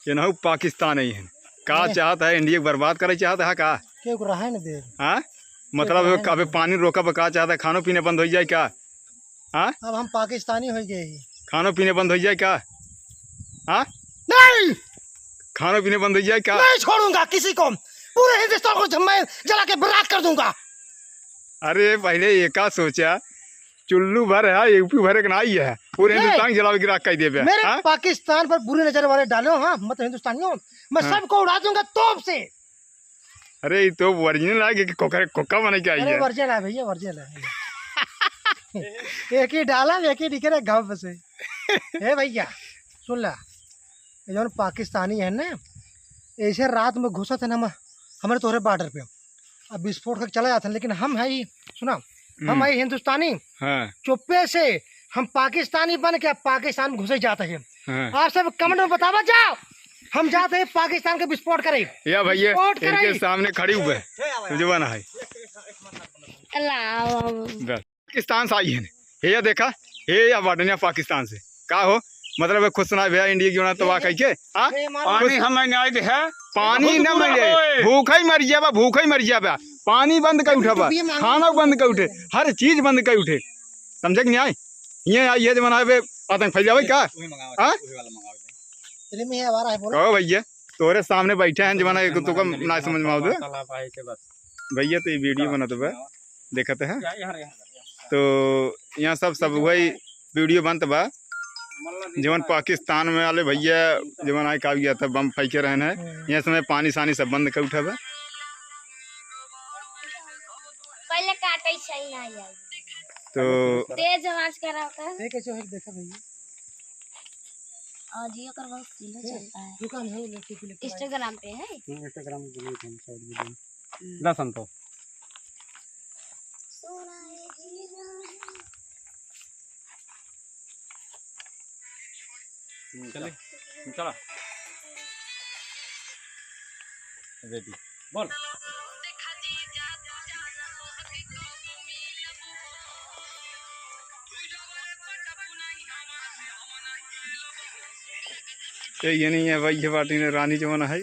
ये ना पाकिस्तान ही है का चाहता है इंडिया को बर्बाद करे चाहता है का क्यों रहा है दे हाँ मतलब अबे पानी रोका का चाहता है खानो पीने बंद हो जाए क्या हाँ अब हम पाकिस्तानी हो गए ही खानो पीने बंद हो जाए क्या हाँ नहीं खानो पीने बंद हो जाए क्या नहीं छोड़ूंगा किसी को पूरे हिंदुस्तान को मैं जला के बर्बाद कर दूंगा। अरे पहले ये का सोचा चुल्लू भर है यूपी भर एक नाई है पूरे हिंदुस्तान जला गिरा कह दे मेरे पाकिस्तान पर बुरी नजर वाले डालो हाँ मत हिंदुस्तानियों मैं सबको उड़ा दूंगा तोप से। अरे तो ओरिजिनल है कि कोका बने क्या है वर्जिनल है भैया वर्जिनल है एक ही डाला एक ही दिखे गाँव से हे भैया सुन ला जो पाकिस्तानी है ना ऐसे रात में घुसा थे ना हमारे तोहरे बॉर्डर पे अब विस्फोट करके चला जाता है लेकिन हम है ही सुना हम है हिंदुस्तानी हाँ। चुप्पे से हम पाकिस्तानी बन के पाकिस्तान में घुसे जाते हैं हाँ। आप सब कमेंट में बतावा जाओ हम जाते हैं पाकिस्तान के विस्फोट करें या भैया इनके सामने खड़ी हुए तुझे बना है पाकिस्तान से आई है ये देखा ये या वाटनिया पाकिस्तान से का हो मतलब खुश सुना भैया इंडिया क्यों ना तबाह कह के पानी हमें नहीं है पानी न मिले भूखा ही मर जाबा भूखा ही मर जाबा पानी बंद कर उठा खाना बंद कर उठे हर चीज बंद कर उठे समझे कि नहीं आई ये आई है जमाना पे आतंक फैल जावे का कहो भैया तोरे सामने बैठे हैं जमाना तो कम ना समझ में आओ भैया तो ये वीडियो बना तो देखते हैं तो यहाँ सब वही वीडियो बनत बा जवन पाकिस्तान में वाले भैया जवन आए का गया था बम फेंके रहने यहाँ समय पानी सानी सब बंद कर उठा बा पहले काटे सही ना आई तो तेज आवाज करा का ये कैसे है देखा भैया आज ये कर बहुत किलो चलता है दुकान है लड़की के लिए इंस्टाग्राम पे है इंस्टाग्राम पे नहीं हम साइड वीडियो दस तो चले चला रेडी बोल ये नहीं है भाई ये पार्टी ने रानी जमाना है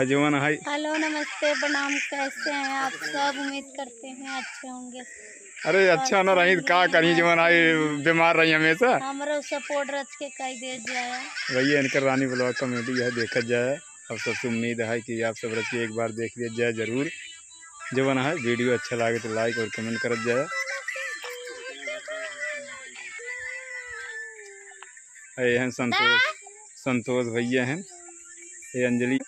जमाना है। हेलो नमस्ते प्रणाम कैसे हैं आप सब उम्मीद करते हैं अच्छे होंगे। अरे अच्छा ना रही का कहीं जमाना है बीमार रही हमेशा हमारा सपोर्ट रच के कई दे जाए भैया इनका रानी ब्लॉग कॉमेडी है देखा जाए अब सबसे उम्मीद है कि आप सब रच के एक बार देख लिया जाए जरूर जमाना है वीडियो अच्छा लगे तो लाइक और कमेंट कर जाए। ये हैं संतोष भैया हैं ये अंजलि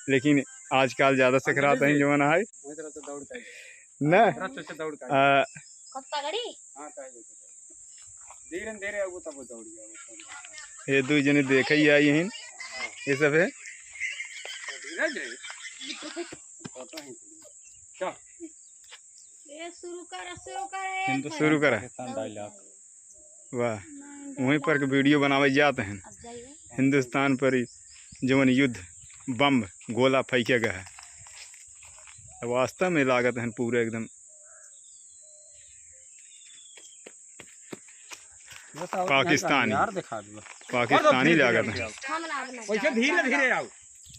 लेकिन आजकल ज्यादा से खराब है जमाना है ना ये दो जने देखा ही आई हैं ये सब है शुरू करा वाह वहीं पर वीडियो बनावे जाते हैं हिंदुस्तान पर जवन युद्ध बम गोला फेंके गया है वास्तव में लागत है पूरे एकदम पाकिस्तानी लागत है वैसे धीरे धीरे आओ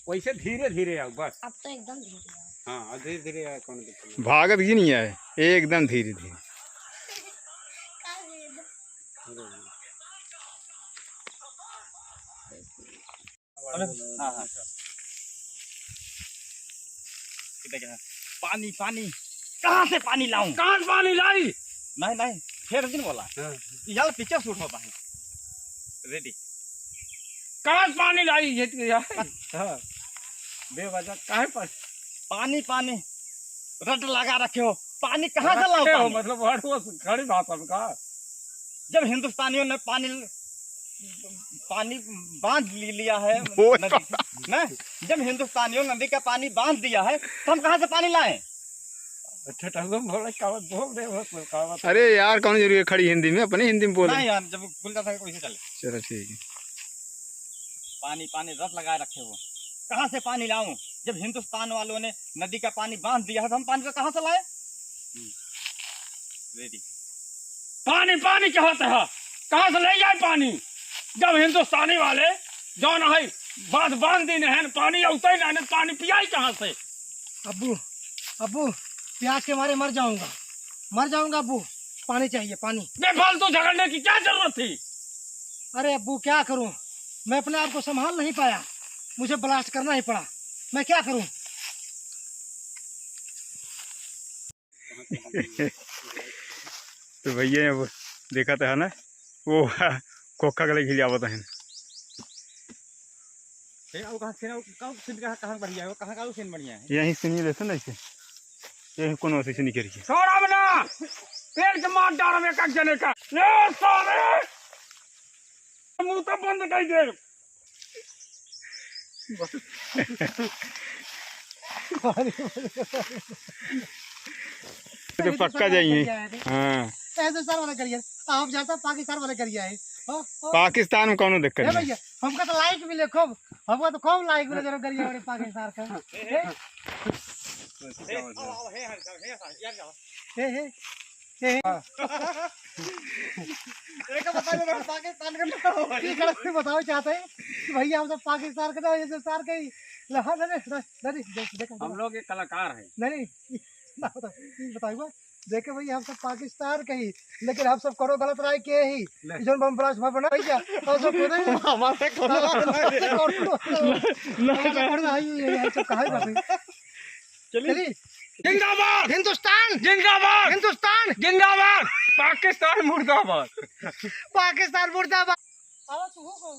वैसे धीरे धीरे आओ बस अब तो एकदम धीरे हाँ धीरे धीरे कौन भागत ही नहीं है एकदम धीरे धीरे पानी पानी कहाँ से पानी लाऊं कहाँ से पानी लाई नहीं नहीं फिर दिन बोला यार पीछे शूट होता है रेडी कहाँ से पानी लाई ये बेवजह काहे पर पानी पानी रट लगा रखे हो पानी कहाँ से लाऊं मतलब खड़ी भाषा में कहा जब हिंदुस्तानियों ने पानी बांध लिया है नदी ना जब हिंदुस्तानियों नदी का पानी बांध दिया है तो हम कहाँ से पानी लाएं अरे यार कौन जरूरी है खड़ी हिंदी में अपने हिंदी में बोल नहीं यार जब बोलता था कोई से चले चलो ठीक है पानी पानी रट लगाए रखे हो कहाँ से पानी लाऊं जब हिंदुस्तान वालों ने नदी का पानी बांध दिया है तो हम पानी को कहाँ से लाए रेडी पानी पानी क्या होता है कहाँ से ले जाए पानी जब हिंदुस्तानी वाले जो न है बात बांध दिन है पानी औते ना ने पानी पियाई कहां से? अब्बू अब्बू प्यास के मारे मर जाऊंगा अब्बू, पानी चाहिए पानी। बेफालतू झगड़ने की क्या जरूरत थी? अरे अब्बू क्या करूं, मैं अपने आप को संभाल नहीं पाया, मुझे ब्लास्ट करना ही पड़ा, मैं क्या करूं? तो भैया वो देखा था ना वो खोखा गले खिलावत है। कहां बढ़िया है, कहां का सीन बढ़िया है? यहीं से नहीं लेते ना, इसे यहीं कोनो से निकल के छोड़ा बना पेड़ के मार डाल में कट जाने का ले सारे मुंह तो बंद कर दे। तो पक्का जाइए। हाँ ऐसे सर वाला करिए, आप जाता पाकिस्तान वाला करिए है। पाकिस्तान में कौन दिक्कत है है? भैया हमका तो लाइक मिले खूब, हमका तो खूब लाइक मिले जरूर करिए हमारे पाकिस्तान का। हे एक बताइए पाकिस्तान का ठीक है, बताओ चाहते हैं कि भैया हम सब पाकिस्तान के तो सर के लहा देखो हम लोग एक कलाकार हैं। नहीं बताइए देखे भैया हम सब पाकिस्तान के ही, लेकिन हम सब करो गलत राय के ही जो बम ब्लास्ट बना भैया हम सब खुद हमारे चलिए। जिंदाबाद हिंदुस्तान जिंदाबाद हिंदुस्तान जिंदाबाद पाकिस्तान मुर्दाबाद पाकिस्तान मुर्दाबाद। आवाज तू हो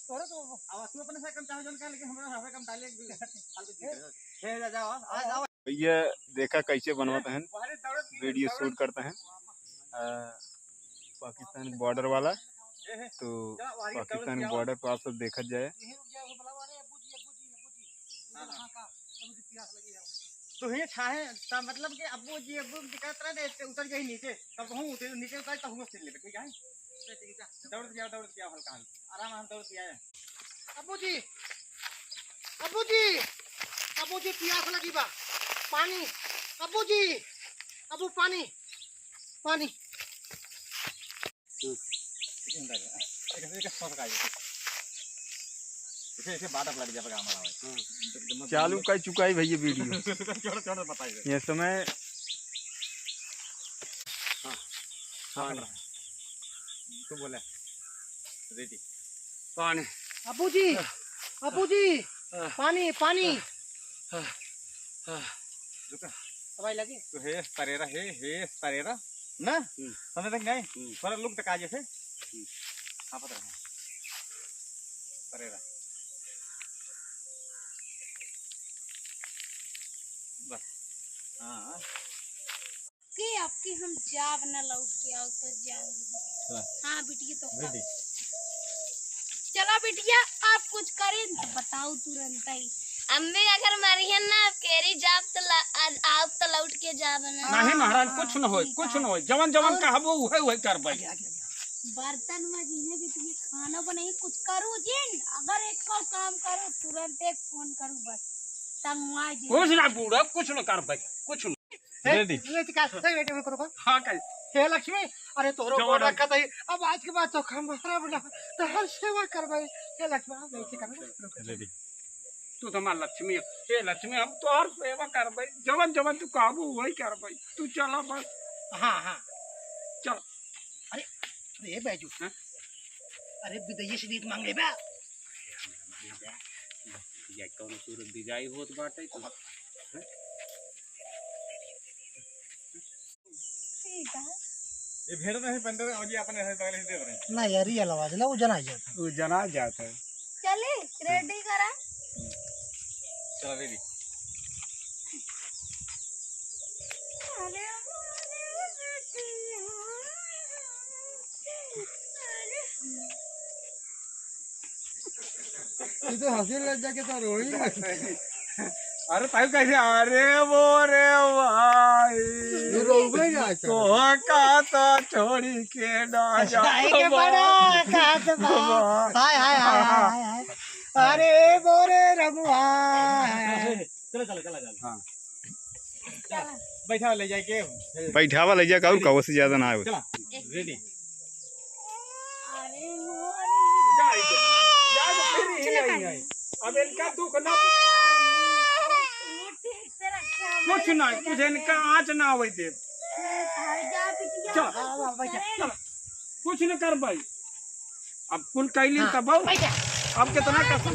थोड़ा तो आवाज तू अपने से कम चाहे जोन का, लेकिन हमरा कम डाले हे जाओ आ जाओ। भैया देखा कैसे बनवाते हैं, वीडियो शूट करते हैं पाकिस्तान बॉर्डर वाला। तो पाकिस्तान बॉर्डर पर आप सब देखा जाए। तो ये छाहे ता मतलब कि अब्बू जी दिक्कत रहे उतर जाई नीचे, तब हूं नीचे उतर तो हूं चल ले ठीक है। दौड़ गया हल्का आराम दौड़ गया है। अब्बू जी प्यास लगी बा, पानी अब्बू जी, अब्बू पानी पानी इसे बाद लग जाएगा हमारा चालू कर चुका है भैया वीडियो। छोड़ बताइए ये समय तू बोले रेडी पानी। अब्बू जी पानी पानी हवाई लगी तो हे तरेरा ना समझ तक नहीं पर लुक तक आजे से हां पता है तरेरा बस। हां कि आपकी हम जाब न लौट के आओ तो जाओ। हाँ बिटिया तो रेडी चला बिटिया आप कुछ करें तो बताओ तुरंत ही। अम्बे अगर मरियन ना केरी जाब तो आप तो लौट के जाब ना। नहीं महाराज कुछ न होय जवन जवन कहबो उहे करबै। बर्तन में जिन्हें बिटिया खाना बनाई कुछ करूँ जिन अगर एक को काम करूँ तुरंत एक फोन करूँ बस तंगवा जी कुछ ना बूढ़ा कुछ न करबै कुछ न रेडी करो हां कल हे लक्ष्मी अरे तोरो को रखा था अब आज के बाद तो हमारा बना तो हर सेवा करबै। हे लक्ष्मी आप ऐसे करना रेडी तू तो मां लक्ष्मी हे लक्ष्मी हम तो और सेवा करबै जवन जवन तू कहबो वही करबै तू चला बस। हाँ हाँ चल अरे बैजू अरे विदेशी से दीद मांग ले बा या कौन सूरत दिजाई होत बाटे तो ठीक है ये भेड़ नहीं बंदर और ये अपने है बगल से दे रहे ना यार ये आवाज ना वो जना जाता वो जना जाता है। चले रेडी करा चलो रेडी अरे ये तो हंसी लग जाके तो रोई अरे ताऊ कैसे अरे वो रे भाई रोवे ना तो का तो छोड़ी के ना जा के बड़ा काट बा हाय हाय हाय अरे बोरे रघुआ चलो हां बैठा ले जाए के बैठावा ले जाकर और कहो से ज्यादा ना आए। चला रेडी अरे मोरी है। अब इनका दुख ना कुछ ना कुछ इनका आँच ना हो दे। चल चल कुछ न कर भाई। अब कुल कैली तब अब कितना कसम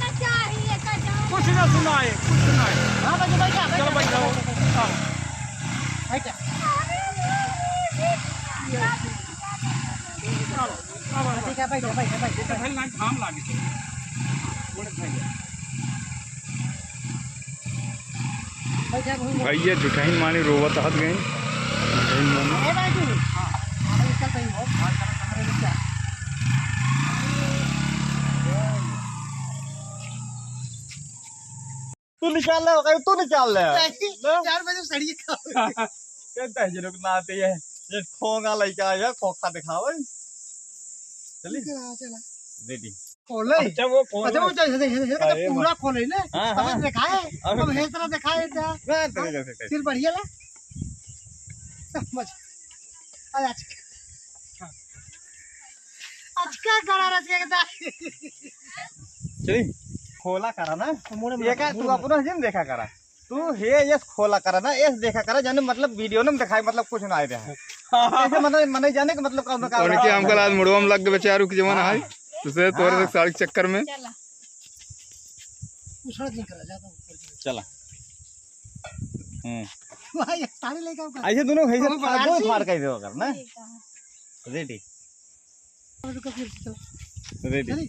कुछ ना सुनाए कुछ सुनाए। चलो भाई जाओ। घाम लागे भैया जुठाइन मानी रोवत हत गई जुठाइन मानी तू निकाल ले तू निकाल ले 4 बजे सड़ी कहता है लोग ना आते हैं ये खोंगा लइका है खोखा दिखावे चली चला रेडी खोले अच्छा वो खोल अच्छा वो तो पूरा खोले ले हाँ, अब हाँ। दिखाए अब हे तरह दिखाए फिर बढ़िया ला समझ आज का गाना रच के चली खोला करा ना ये का तू अपना जिन देखा करा तू हे यस खोला करा ना यस देखा करा जाने मतलब वीडियो में दिखाई मतलब कुछ ना आए रहा ऐसे मतलब मन जाने का मतलब कौन का उनके हमको आज मुड़वा में लग गए बेचारू के जमाना है तुझे तोरे साड़ी के चक्कर में पूछना नहीं करा जाता ऊपर चला भाई साड़ी लेके आओ ऐसे दोनों ऐसे दो फाड़ के दो कर ना रेडी रुको फिर चलो रेडी चली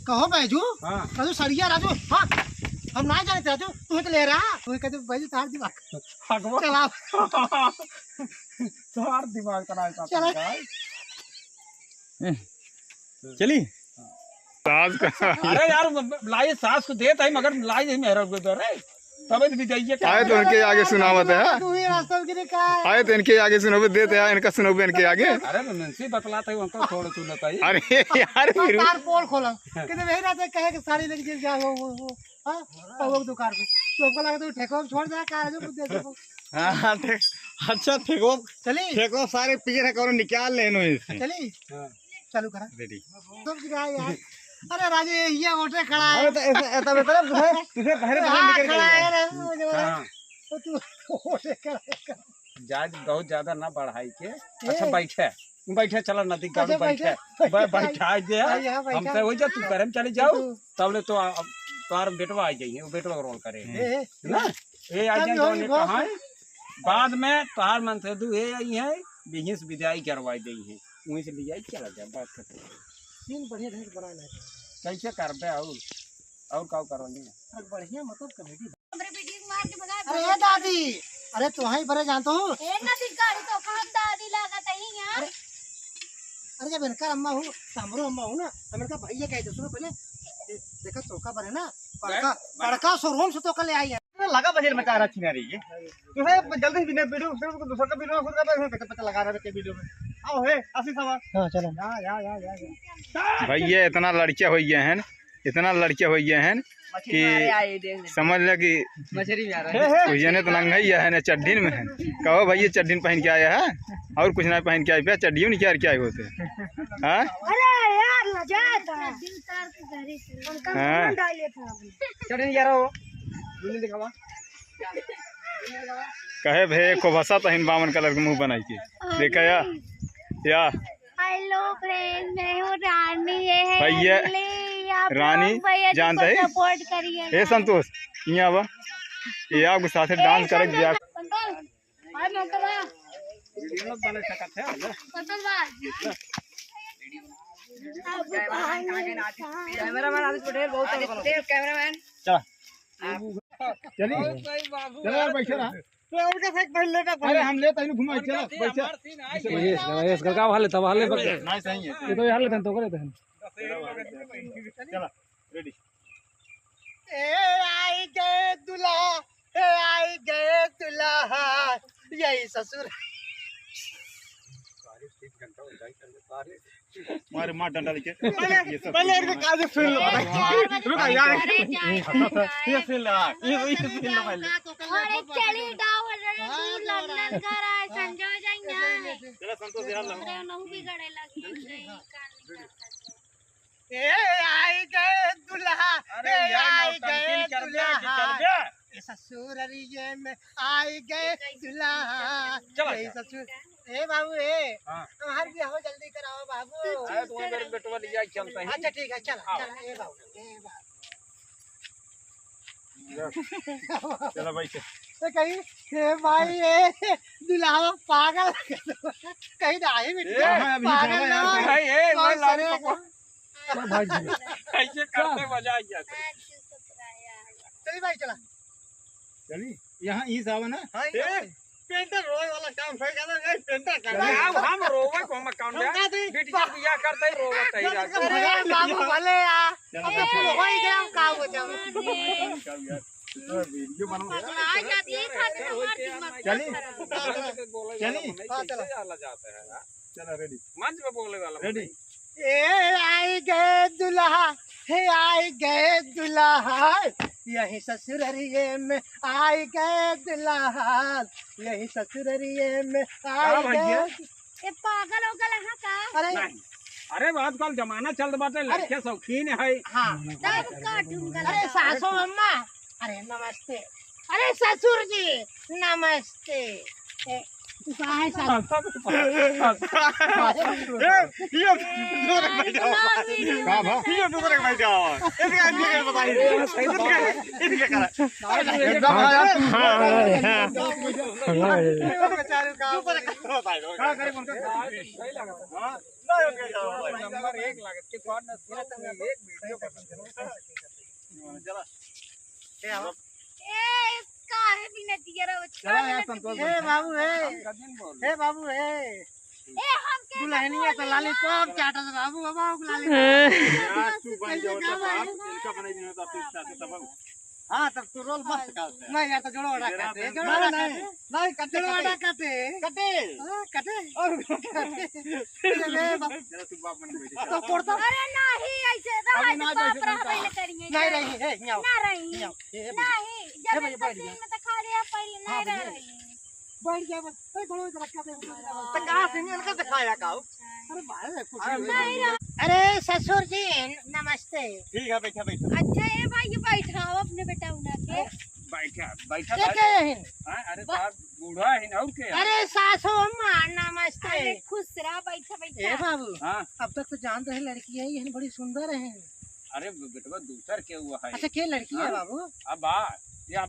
कहो बैजू हां राजू सड़िया राजू हां हम ना जानते राजू तू तो ले रहा तू कहते बैजू तार दिमाग चला तार दिमाग करा चला चली सास का अरे यार लाई सास को देता है मगर लाई मेहरा को दे रे तब भी जाइए आए तो इनके आगे सुनावत है तू ही रास्ता में गिरे का आए तो इनके आगे सुनोबे देते हैं इनका सुनोबे इनके आगे अरे मुंशी बतलाता है उनको थोड़ा सुनता है अरे यार फिर तार पोल खोला कहते वही रात कहे कि साड़ी लेके जा वो हां वो दुकान पे तो हमको लगा तो ठेको में छोड़ दे का राजू दे दे हां ठीक अच्छा ठेको चली ठेको सारे पीछे करो निकाल लेनो इससे चली चालू करा रेडी सब जगह यार अरे राजू ये ओटे खड़ा है अरे तो ऐसा बता तुझे बाहर बाहर खड़ा है निकल रे हां तो तू ओटे खड़ा जाज बहुत ज्यादा ना बढ़ाई के अच्छा बैठे बैठे चला नदी का अच्छा, बैठे बैठा दे यहाँ बैठा। हमसे हो जा तू करम चले जाओ तब ले तो तार बेटवा आ जाइए वो बेटवा रोल करे ना ए आ जाए दोनों कहां बाद में तार मन से दू ए आई है बिजनेस विदाई करवाई दी है वहीं से ले जाई चला जा बात कर सीन बढ़िया ढंग से बनाना है कैसे करबे और का करोगे बढ़िया मतलब कमेटी हमरे बेटी को मार के भगा अरे ये दादी अरे तू ही बड़े जानता हूँ ए नदी गाड़ी तो खान दादी लागत है यार अरे जब इनका अम्मा हूँ सामरो अम्मा हूँ ना तो मेरे का भैया कहते सुनो पहले देखा चौका बने ना बड़का शोरूम से तो कल ले आई है लगा बजट मचा रहा छिना रही है तुझे जल्दी बिना वीडियो फिर दूसरा का वीडियो खुद का पता लगा रहा है वीडियो में आओ है आसी सवा हाँ चलो या भैया इतना लड़कियां हो गए हैं इतना लड़कियां हो गए हैं कि समझ ले कि मछली में आ रहा है तुझे तो नंगा ही है ना चड्ढीन में है कहो भैया चड्ढीन पहन के आया है और कुछ ना पहन के आए चड्ढी में क्या क्या होते हाँ अरे यार लजाता दिल तार के घरे से उनका हाँ। डाले था चढ़ने जा रहा हो दुनिया दिखावा कहे भे को भसा तो हिन 52 कलर के मुंह बनाई के देखा या हेलो फ्रेंड मैं हूँ रानी ये है भैया अंजलि, आप रानी लोग भैया जी जानता को है सपोर्ट करिए ए संतोष यहाँ बा ये आपके साथ डांस करे जा कंट्रोल हाय मोटवा वीडियो में बना सकते हैं कंट्रोल बाज कैमरामैन आदित्य पटेल बहुत कैमरामैन चलिए चलो यार बैठे रहा अरे हम लेते हैं घुमा चलो बैठे इस का वाले तब वाले नहीं सही है ये तो यार लेते हैं तो करते हैं चलो रेडी आई गए दुल्हा आई गए दुल्हा यही ससुर मारे मार डंडा लेके पहले इनका काज फिर लो रुका यार ये फिर ला ये फिर लो पहले और एक चली डावर दूर लगन कर आए संजय जाइया चलो संतोष यार अरे नहु बिगड़े लगी ए आई गए दुल्हा, अरे ए यार आई गए नौटंकी कर दे कि दुल्हा, चल बे ए ससुररिये में आई गए दुल्हा, चलो, ए ससुर। ए बाबू ए, हाँ। हमार भी हो जल्दी कराओ बाबू। अरे तुम्हें मेरे बेटवा ले जाए चलता है अच्छा ठीक है चल आओ। चल ए बाबू ए बाबू। चलो भाई चल। तो कहीं हे भाई ये दुल्हा पागल कहीं दाही मिट गया हाँ, अभी पागल जाओ ना यार, हो। भाई ए बहुत मैं सारे- लाल ऐसे करते मजा आ गया चलिए भाई चला। चली यहाँ ई सावन है। हाँ पेंटर रोए वाला काम है क्या? पेंटर कर अब हम रोवे को हम काउंट हम दे बिटिया बियाह करते ही रोवे तई रात अरे बाबू भले यार चलो, अब तो हो ही गया का हो जाओ। वीडियो बनाओ आ जाती है खाते हमारे दिमाग चली चली हाँ, चलो। चला जाता है चलो रेडी मंच पे बोले वाला रेडी। ए आई गए दुल्हा, हे आई गए दुल्हा, यही ससुररिये में आई गए दुल्हा, यही ससुररिये में आई भैया? गए। ये पागल हो गया है का अरे नहीं अरे आजकल जमाना चल बाटे लड़के शौकीन है हाँ तब काटूंगा अरे सासू अम्मा, अरे नमस्ते, अरे ससुर जी नमस्ते। ए, तू कहाँ है सासू? ये दूर बैठ जाओ का भा ये दूर बैठ जाओ इसका आदमी बता दे इसके करा एकदम बेचारे का का करे उनका सही लगा हां ना ओके नंबर 1 लागत के कौन न एक वीडियो कर चला ए काहे भी न दिया रो चला यार संतोष हे बाबू हे, दिन बोल हे बाबू हे, ए हम के दुल्हनिया तो लॉलीपॉप चाटत बाबू बाबू लॉलीपॉप। यार तू बन जाओ तो आप इनका बनाई देना तो आप साथ तब हाँ तब तो रोल मस्त करते हैं। नहीं यार तो जोड़ो वाला काटे, जोड़ो वाला काटे, नहीं कटे वाला काटे, कटे, हाँ कटे, और जरा तू बाप बन बैठी तो पड़ता अरे नहीं ऐसे रहा ना बाप बैठे रहा पहले करेंगे नहीं रही है न्याओ ना रही न्याओ ये नहीं हे जब भैया, बैठ तस्वीर में तो खा लिया पहले हाँ, नहीं भैया। रही बैठ गया बस ए बड़ो इधर रखा दे तो कहां से इनका दिखाया का अरे भाई कुछ अरे ससुर जी नमस्ते। ठीक है बैठा बैठा अच्छा ये भाई ये बैठाओ अपने बेटा उना के बैठा बैठा क्या क्या है? अरे साहब बूढ़ा है ना और क्या अरे सासू अम्मा नमस्ते। अरे खुश रहा बैठा ए बैठा बाबू हां अब तक तो जानते हैं लड़की है ये बड़ी सुंदर है। अरे बेटवा दूसर के हुआ है अच्छा क्या लड़की है हाँ? बाबू? अब आ